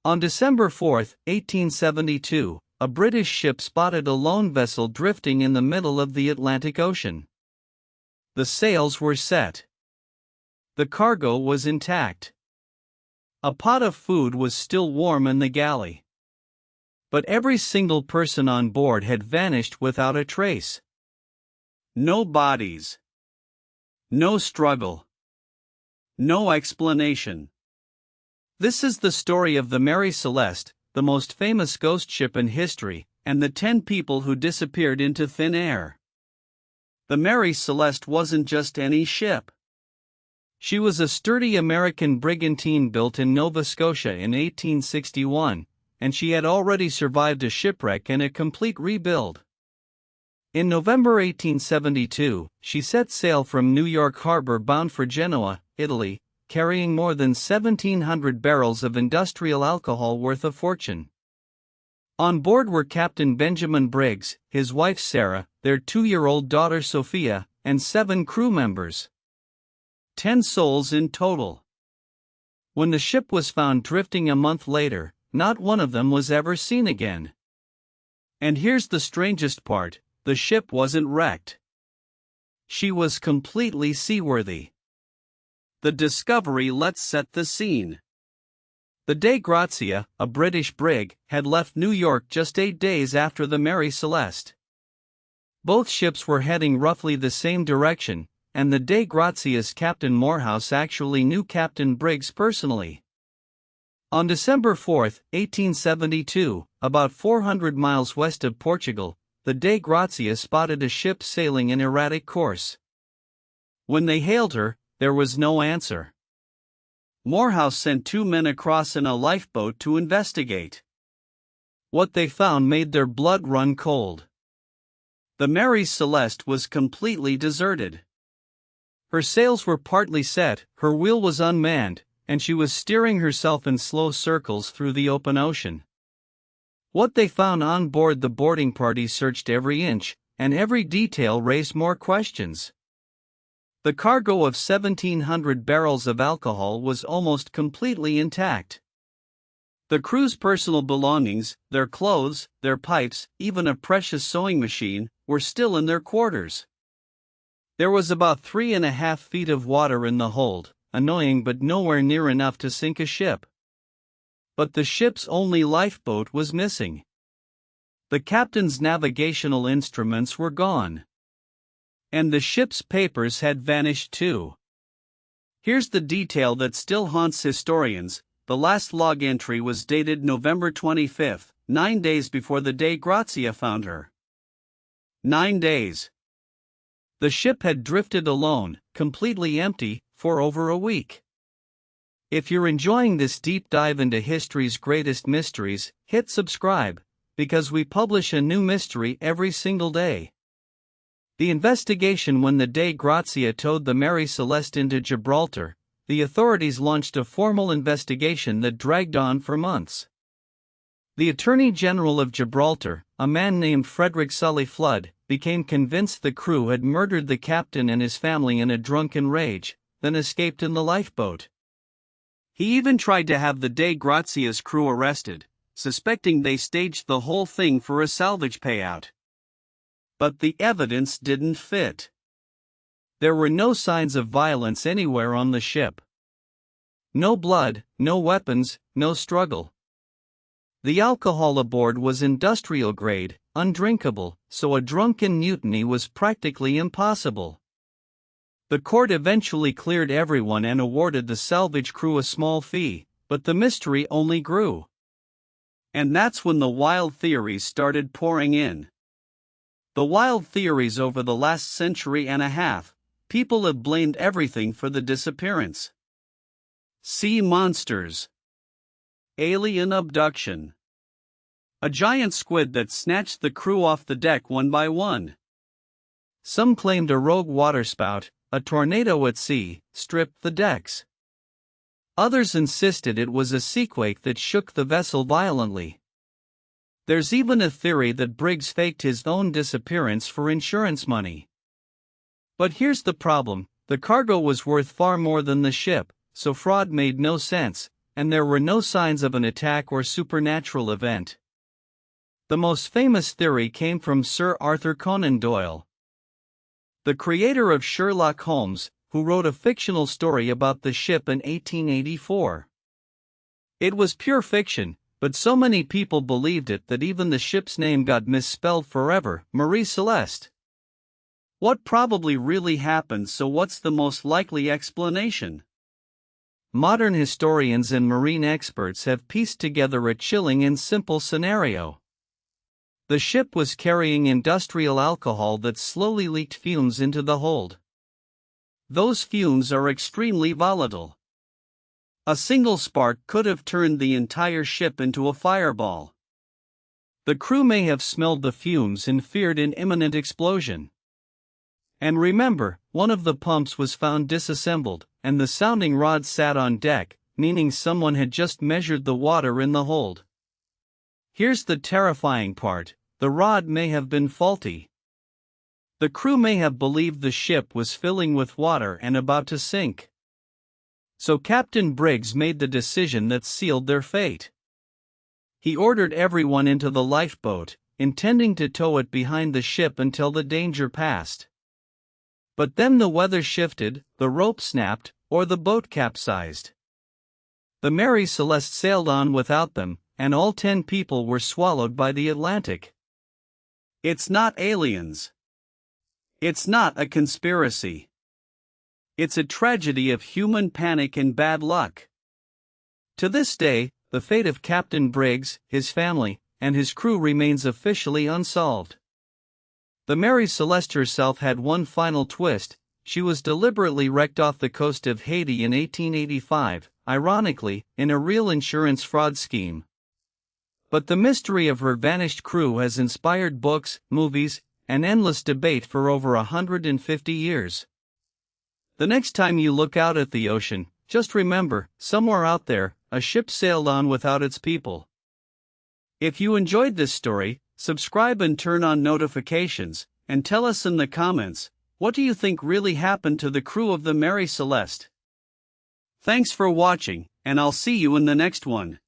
On December 4, 1872, a British ship spotted a lone vessel drifting in the middle of the Atlantic Ocean. The sails were set. The cargo was intact. A pot of food was still warm in the galley. But every single person on board had vanished without a trace. No bodies. No struggle. No explanation. This is the story of the Mary Celeste, the most famous ghost ship in history, and the 10 people who disappeared into thin air. The Mary Celeste wasn't just any ship. She was a sturdy American brigantine built in Nova Scotia in 1861, and she had already survived a shipwreck and a complete rebuild. In November 1872, she set sail from New York Harbor bound for Genoa, Italy, carrying more than 1,700 barrels of industrial alcohol worth a fortune. On board were Captain Benjamin Briggs, his wife Sarah, their 2-year-old daughter Sophia, and 7 crew members. 10 souls in total. When the ship was found drifting a month later, not one of them was ever seen again. And here's the strangest part, the ship wasn't wrecked. She was completely seaworthy. The discovery let's set the scene. The Dei Grazia, a British brig, had left New York just 8 days after the Mary Celeste. Both ships were heading roughly the same direction, and the Dei Grazia's Captain Morehouse actually knew Captain Briggs personally. On December 4, 1872, about 400 miles west of Portugal, the Dei Grazia spotted a ship sailing an erratic course. When they hailed her, there was no answer. Morehouse sent 2 men across in a lifeboat to investigate. What they found made their blood run cold. The Mary Celeste was completely deserted. Her sails were partly set, her wheel was unmanned, and she was steering herself in slow circles through the open ocean. What they found on board, the boarding party searched every inch, and every detail raised more questions. The cargo of 1,700 barrels of alcohol was almost completely intact. The crew's personal belongings, their clothes, their pipes, even a precious sewing machine, were still in their quarters. There was about 3.5 feet of water in the hold, annoying but nowhere near enough to sink a ship. But the ship's only lifeboat was missing. The captain's navigational instruments were gone. And the ship's papers had vanished too. Here's the detail that still haunts historians. The last log entry was dated November 25, 9 days before the Dei Grazia found her. 9 days. The ship had drifted alone, completely empty, for over a week. If you're enjoying this deep dive into history's greatest mysteries, hit subscribe, because we publish a new mystery every single day. The investigation. When the Dei Grazia towed the Mary Celeste into Gibraltar, the authorities launched a formal investigation that dragged on for months. The Attorney General of Gibraltar, a man named Frederick Sully Flood, became convinced the crew had murdered the captain and his family in a drunken rage, then escaped in the lifeboat. He even tried to have the Dei Grazia's crew arrested, suspecting they staged the whole thing for a salvage payout. But the evidence didn't fit. There were no signs of violence anywhere on the ship. No blood, no weapons, no struggle. The alcohol aboard was industrial grade, undrinkable, so a drunken mutiny was practically impossible. The court eventually cleared everyone and awarded the salvage crew a small fee, but the mystery only grew. And that's when the wild theories started pouring in. The wild theories. Over the last century and a half, people have blamed everything for the disappearance. Sea monsters. Alien abduction. A giant squid that snatched the crew off the deck one by one. Some claimed a rogue waterspout, a tornado at sea, stripped the decks. Others insisted it was a seaquake that shook the vessel violently. There's even a theory that Briggs faked his own disappearance for insurance money. But here's the problem, the cargo was worth far more than the ship, so fraud made no sense, and there were no signs of an attack or supernatural event. The most famous theory came from Sir Arthur Conan Doyle, the creator of Sherlock Holmes, who wrote a fictional story about the ship in 1884. It was pure fiction, but so many people believed it that even the ship's name got misspelled forever, Mary Celeste. What probably really happened? So what's the most likely explanation? Modern historians and marine experts have pieced together a chilling and simple scenario. The ship was carrying industrial alcohol that slowly leaked fumes into the hold. Those fumes are extremely volatile. A single spark could have turned the entire ship into a fireball. The crew may have smelled the fumes and feared an imminent explosion. And remember, one of the pumps was found disassembled, and the sounding rod sat on deck, meaning someone had just measured the water in the hold. Here's the terrifying part: the rod may have been faulty. The crew may have believed the ship was filling with water and about to sink. So Captain Briggs made the decision that sealed their fate. He ordered everyone into the lifeboat, intending to tow it behind the ship until the danger passed. But then the weather shifted, the rope snapped, or the boat capsized. The Mary Celeste sailed on without them, and all 10 people were swallowed by the Atlantic. It's not aliens. It's not a conspiracy. It's a tragedy of human panic and bad luck. To this day, the fate of Captain Briggs, his family, and his crew remains officially unsolved. The Mary Celeste herself had one final twist. She was deliberately wrecked off the coast of Haiti in 1885, ironically, in a real insurance fraud scheme. But the mystery of her vanished crew has inspired books, movies, and endless debate for over 150 years. The next time you look out at the ocean, just remember, somewhere out there, a ship sailed on without its people. If you enjoyed this story, subscribe and turn on notifications, and tell us in the comments, what do you think really happened to the crew of the Mary Celeste? Thanks for watching, and I'll see you in the next one.